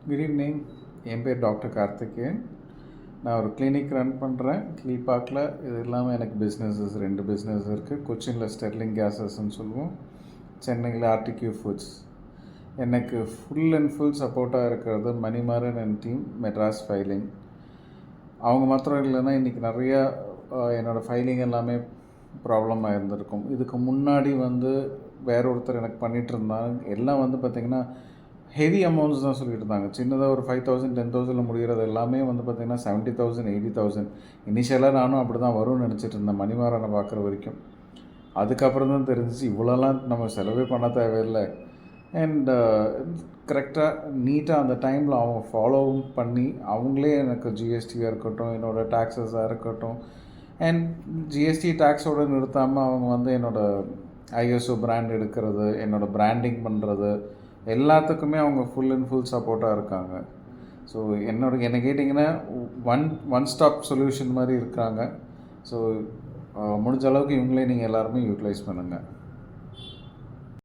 Good evening. என் பேர் doctor Karthikeyan. நான் ஒரு கிளினிக் ரன் பண்ணுறேன் கீழ்பாக்கில். இது இல்லாமல் எனக்கு ரெண்டு பிஸ்னஸ் இருக்குது. கொச்சினில் ஸ்டெர்லிங் கேஸஸ்ன்னு சொல்லுவோம், சென்னையில் ஆர்டிக்யூ ஃபுட்ஸ். எனக்கு ஃபுல் அண்ட் ஃபுல் சப்போர்ட்டாக இருக்கிறது Manimaran and team, Madras filing. அவங்க மாத்திரம் இல்லைன்னா இன்றைக்கி நிறையா என்னோடய ஃபைலிங் எல்லாமே ப்ராப்ளமாக இருந்திருக்கும். இதுக்கு முன்னாடி வேற ஒருத்தர் எனக்கு பண்ணிகிட்டு இருந்தாங்க. எல்லாம் பார்த்திங்கன்னா ஹெவி அமௌண்ட்ஸ் தான் சொல்லிட்டு இருந்தாங்க. சின்னதாக ஒரு 5,000 10,000 முடிகிறது எல்லாமே பார்த்திங்கன்னா 70,000 80,000. இனிஷியலாக நானும் அப்படி தான் வரும்னு நினச்சிட்டு இருந்தேன் மணிமாறனை பார்க்குற வரைக்கும். அதுக்கப்புறம் தான் தெரிஞ்சிச்சு இவ்வளோலாம் நம்ம செலவே பண்ண தேவையில்லை. அண்ட் கரெக்டாக நீட்டாக அந்த டைமில் அவங்க ஃபாலோவும் பண்ணி அவங்களே எனக்கு ஜிஎஸ்டியாக இருக்கட்டும், என்னோடய டேக்ஸஸாக இருக்கட்டும், அண்ட் ஜிஎஸ்டி டேக்ஸோடு நிறுத்தாமல் அவங்க என்னோடய ஐஎஸ்ஓ பிராண்ட் எடுக்கிறது, என்னோடய பிராண்டிங் பண்ணுறது எல்லாத்துக்குமே அவங்க ஃபுல் அண்ட் ஃபுல் சப்போர்ட்டாக இருக்காங்க. ஸோ என்னை கேட்டிங்கன்னா ஒன் ஸ்டாப் சொல்யூஷன் மாதிரி இருக்காங்க. ஸோ முடிஞ்ச அளவுக்கு இவங்களே நீங்கள் எல்லாருமே யூட்டிலைஸ் பண்ணுங்கள்.